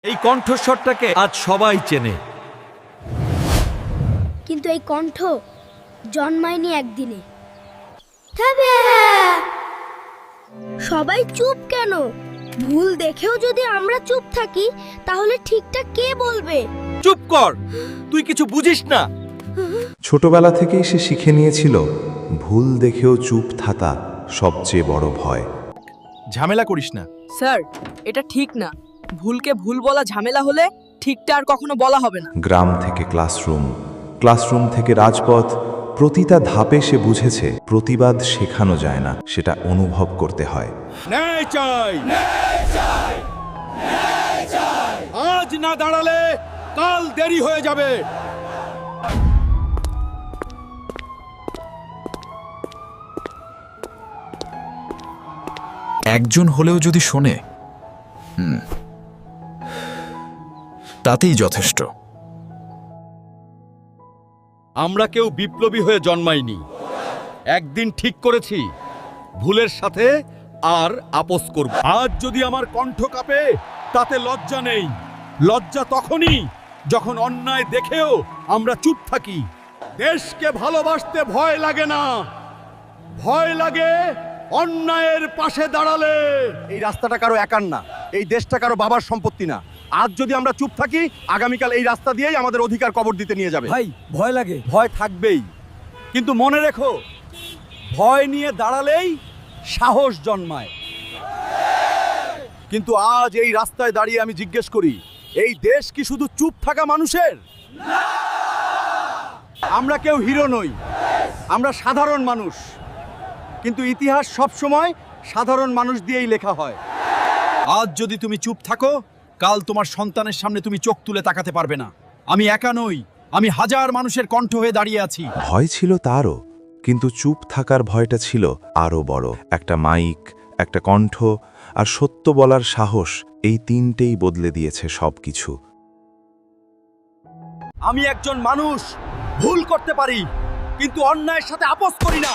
এই কণ্ঠস্বরটাকে আজ সবাই চেনে, কিন্তু এই কণ্ঠ জন্মায়নি একদিনে। সবাই চুপ কেন? ভুল দেখেও যদি আমরা চুপ থাকি তাহলে ঠিকটা কে বলবে? চুপ কর, তুই কিছু বুঝিস না। ছোটবেলা থেকেই সে শিখে নিয়েছিল ভুল দেখেও চুপ থাকা সবচেয়ে বড় ভয়। ঝামেলা করিস না। স্যার, এটা ঠিক না। ভুলকে ভুল বলা ঝামেলা হলে ঠিকটা আর কখনো বলা হবে না। গ্রাম থেকে ক্লাসরুম, ক্লাসরুম থেকে রাজপথ, প্রতিটা ধাপে সে বুঝেছে প্রতিবাদ শেখানো যায় না, সেটা অনুভব করতে হয়। ন্যায় চাই, আজ না দাঁড়ালে কাল দেরি হয়ে যাবে। একজন হলেও যদি শোনে, তাতেই যথেষ্ট। আমরা কেউ বিপ্লবী হয়ে জন্মাইনি। একদিন ঠিক করেছি ভুলের সাথে আর আপোস করব। আজ যদি আমার কণ্ঠ কাঁপে তাতে লজ্জা নেই। লজ্জা তখনই যখন অন্যায় দেখেও আমরা চুপ থাকি। দেশকে ভালোবাসতে ভয় লাগে না, ভয় লাগে অন্যায়ের পাশে দাঁড়ালে। এই রাস্তাটা কারো একার না, এই দেশটা কারো বাবার সম্পত্তি না। আজ যদি আমরা চুপ থাকি, আগামীকাল এই রাস্তা দিয়েই আমাদের অধিকার কবর দিতে নিয়ে যাবে। ভাই, ভয় লাগে, ভয় থাকবেই, কিন্তু মনে রেখো, ভয় নিয়ে দাঁড়ালেই সাহস জন্মায়। কিন্তু আজ এই রাস্তায় দাঁড়িয়ে আমি জিজ্ঞেস করি, এই দেশ কি শুধু চুপ থাকা মানুষের? আমরা কেউ হিরো নই, আমরা সাধারণ মানুষ। কিন্তু ইতিহাস সব সময় সাধারণ মানুষ দিয়েই লেখা হয়। আজ যদি তুমি চুপ থাকো, কাল তোমার সন্তানের সামনে তুমি চোখ তুলে তাকাতে পারবে না। আমি একা নই, আমি হাজার মানুষের কণ্ঠ হয়ে দাঁড়িয়ে আছি। ভয় ছিল তারও, কিন্তু চুপ থাকার ভয়টা ছিল আরও বড়। একটা মাইক, একটা কণ্ঠ আর সত্য বলার সাহস, এই তিনটেই বদলে দিয়েছে সবকিছু। আমি একজন মানুষ, ভুল করতে পারি, কিন্তু অন্যায়ের সাথে আপোস করি না।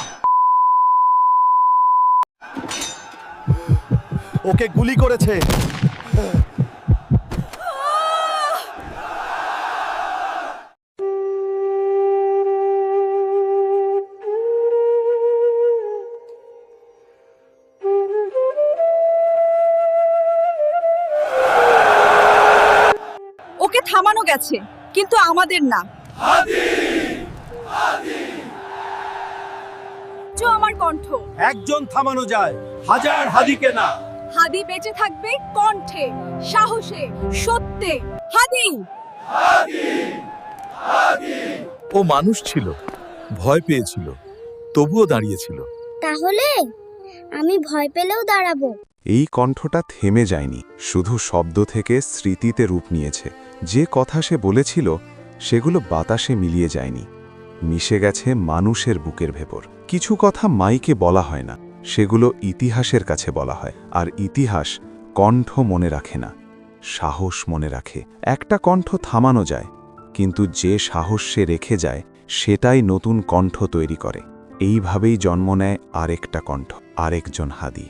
ওকে গুলি করেছে। ওকে থামানো গেছে, কিন্তু আমাদের না। আমার কণ্ঠ একজন থামানো যায়, হাজার হাদিকে না। হাদি বেঁচে থাকবে কণ্ঠে, সাহসে, সত্যে। হাদি ও মানুষ ছিল, ভয় পেয়েছিল, তবুও দাঁড়িয়েছিল। তাহলে আমি ভয় পেলেও দাঁড়াবো। এই কণ্ঠটা থেমে যায়নি, শুধু শব্দ থেকে স্মৃতিতে রূপ নিয়েছে। যে কথা সে বলেছিল সেগুলো বাতাসে মিলিয়ে যায়নি, মিশে গেছে মানুষের বুকের ভেতর। কিছু কথা মাইকে বলা হয় না, সেগুলো ইতিহাসের কাছে বলা হয়। আর ইতিহাস কণ্ঠ মনে রাখে না, সাহস মনে রাখে। একটা কণ্ঠ থামানো যায়, কিন্তু যে সাহস সে রেখে যায় সেটাই নতুন কণ্ঠ তৈরি করে। এইভাবেই জন্ম নেয় আরেকটা কণ্ঠ, আরেকজন হাদি।